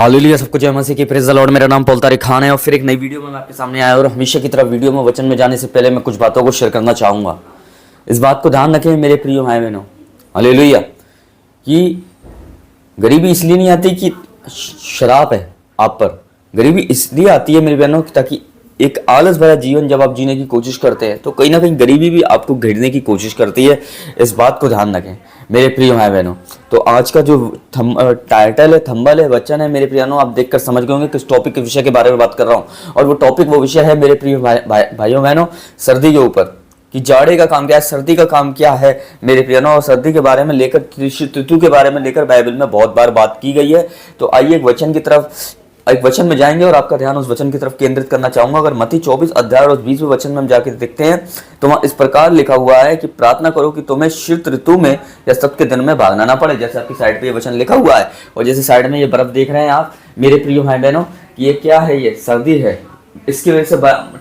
Hallelujah, सबको जय मसीह की, प्रेज़ द लॉर्ड। मेरा नाम पॉल तारिक खान है और फिर एक नई वीडियो में मैं आपके सामने आया और हमेशा की तरह वीडियो में वचन में जाने से पहले मैं कुछ बातों को शेयर करना चाहूँगा। इस बात को ध्यान रखें मेरे प्रिय भाई बहनों, हालेलुया, कि गरीबी इसलिए नहीं आती कि शराब है आप पर। गरीबी इसलिए आती है मेरे बहनों ताकि एक आलस भरा जीवन जब आप जीने की कोशिश करते हैं तो कहीं ना कहीं गरीबी भी आपको घेरने की कोशिश करती है। इस बात को ध्यान रखें मेरे प्रिय भाई बहनों। तो आज का जो टाइटल है, थंबल है, वचन है मेरे प्रियानों, आप देखकर समझ गए होंगे किस टॉपिक के विषय के बारे में बात कर रहा हूँ। और वो विषय है मेरे प्रिय भाइयों बहनों, सर्दी के ऊपर, कि जाड़े का काम क्या है, सर्दी का काम क्या है मेरे प्रियनों। और सर्दी के बारे में लेकर, ऋतु के बारे में लेकर बाइबल में बहुत बार बात की गई है। तो आइए एक वचन में जाएंगे और आपका ध्यान उस वचन की तरफ केंद्रित करना चाहूंगा। अगर मत्ती 24 अध्याय और 20वें वचन में हम जाके देखते हैं तो वहां इस प्रकार लिखा हुआ है कि प्रार्थना करो कि तुम्हें शीत ऋतु में या सख्त के दिन में भागना ना पड़े। जैसे आपकी साइड पे ये वचन लिखा हुआ है और जैसे साइड में ये बर्फ देख रहे हैं आप मेरे प्रिय भाई बहनों, ये क्या है, ये सर्दी है, इसकी वजह से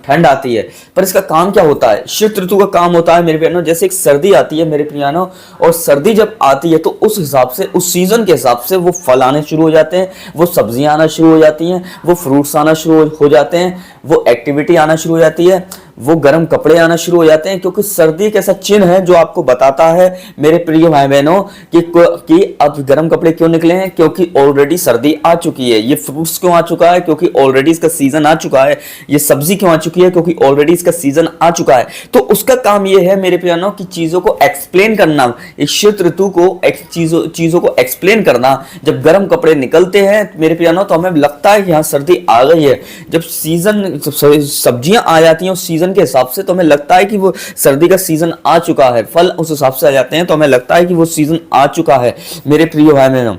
ठंड आती है। पर इसका काम क्या होता है? शीत ऋतु का काम होता है मेरे प्रियानों, जैसे एक सर्दी आती है मेरे प्रियानों, और सर्दी जब आती है तो उस हिसाब से, उस सीजन के हिसाब से वो फल आने शुरू हो जाते हैं, वो सब्जियां आना शुरू हो जाती हैं, वो फ्रूट्स आना शुरू हो जाते हैं, वो एक्टिविटी आना शुरू हो जाती है, वो गर्म कपड़े आना शुरू हो जाते हैं। क्योंकि सर्दी एक ऐसा चिन्ह है जो आपको बताता है मेरे प्रिय भाई बहनों कि अब गर्म कपड़े क्यों निकले हैं, क्योंकि ऑलरेडी सर्दी आ चुकी है। ये फ्रूट्स क्यों आ चुका है, क्योंकि ऑलरेडी इसका सीजन आ चुका है। ये सब्जी क्यों आ चुकी है, क्योंकि ऑलरेडी इसका सीजन आ चुका है। तो उसका काम ये है मेरे प्रिय कि चीजों को एक्सप्लेन करना, एक शीत ऋतु को चीजों को एक्सप्लेन करना। जब गर्म कपड़े निकलते हैं मेरे प्रिय तो हमें लगता है कि हाँ सर्दी आ गई है। जब सीजन सब्जियां आ जाती हैं उस सीजन के हिसाब से तो हमें लगता है कि वो सर्दी का सीजन आ चुका है। फल उस हिसाब से आ जाते हैं तो हमें लगता है कि वो सीजन आ चुका है मेरे प्रिय भाई बहनों।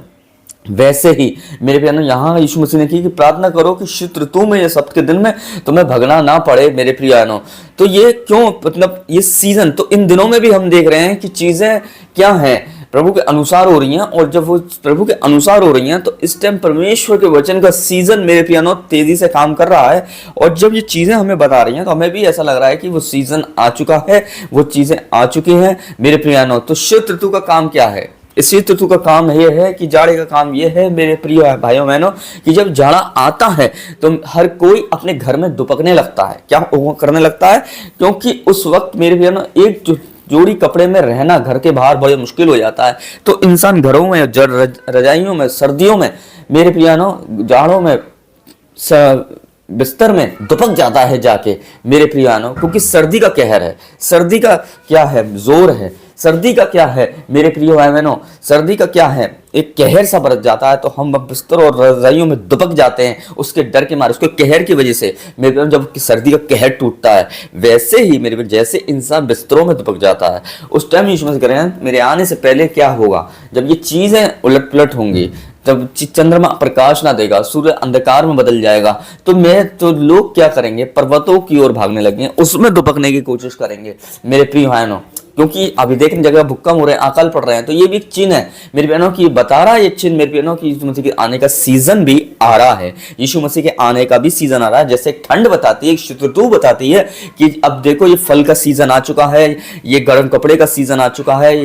वैसे ही मेरे प्रिय यहाँ यीशु मसीह ने की कि प्रार्थना करो कि शीत ऋतु में या सब्त के दिन में तुम्हें भगना ना पड़े मेरे प्रिय बहनों। तो ये क्यों, मतलब ये सीजन, तो इन दिनों में भी हम देख रहे हैं कि चीजें क्या हैं, प्रभु के अनुसार हो रही हैं। और जब वो प्रभु के अनुसार हो रही हैं तो इस टाइम परमेश्वर के वचन का सीजन मेरे प्रियानों तेजी से काम कर रहा है। और जब ये चीजें हमें बता रही हैं तो हमें भी ऐसा लग रहा है कि वो सीजन आ चुका है, वो चीजें आ चुकी हैं मेरे प्रियानों। तो शीत ऋतु का काम क्या है? इस शीत ऋतु का काम यह है कि जाड़े का काम यह है मेरे प्रिय भाइयों बहनों कि जब जाड़ा आता है तो हर कोई अपने घर में दुपकने लगता है। क्या करने लगता है? क्योंकि उस वक्त मेरे प्रियानों एक जोड़ी कपड़े में रहना घर के बाहर बहुत मुश्किल हो जाता है। तो इंसान घरों में, रजाइयों में, सर्दियों में मेरे प्रियानों, जाड़ों में बिस्तर में दुपक जाता है जाके मेरे प्रियानों, क्योंकि सर्दी का कहर है। सर्दी का क्या है? जोर है। सर्दी का क्या है मेरे प्रिय भाई बहनों? सर्दी का क्या है? एक कहर सा बरस जाता है तो हम बिस्तर और रजाइयों में दुबक जाते हैं उसके डर के मारे, उसके कहर की वजह से मेरे प्रिय। जब सर्दी का कहर टूटता है वैसे ही मेरे प्रिय जैसे इंसान बिस्तरों में दुबक जाता है उस टाइम यीशु मसीह कह रहे हैं मेरे आने से पहले क्या होगा, जब ये चीजें उलट पुलट होंगी, तब चंद्रमा प्रकाश ना देगा, सूर्य अंधकार में बदल जाएगा, तो लोग क्या करेंगे? पर्वतों की ओर भागने लगेंगे, उसमें दुबकने की कोशिश करेंगे मेरे प्रिय भाइयों। क्योंकि अभी देखने जगह भूकंप हो रहे हैं, अकाल पड़ रहे हैं, तो ये भी एक चिन्ह है मेरे बहनों की, बता रहा है ये चिन्ह मेरे बहनों की यीशु मसीह के आने का सीजन भी आ रहा है। यीशु मसीह के आने का भी सीजन आ रहा है। जैसे एक ठंड बताती है, एक शीत ऋतु बताती है कि अब देखो ये फल का सीजन आ चुका है, ये गर्म कपड़े का सीजन आ चुका है,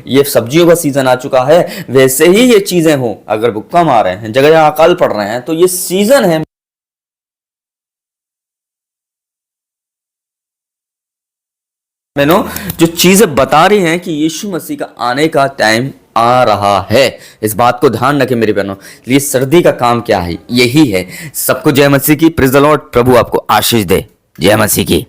ये सब्जियों का सीजन आ चुका है। वैसे ही ये चीजें हो, अगर भूकंप आ रहे हैं, जगह जगह अकाल पड़ रहे हैं, तो ये सीजन है जो चीजें बता रही हैं कि यीशु मसीह का आने का टाइम आ रहा है। इस बात को ध्यान रखें मेरे बहनों। ये सर्दी का काम क्या है? यही है। सबको जय मसीह की, प्रेज़ द लॉर्ड। प्रभु आपको आशीष दे। जय मसीह की।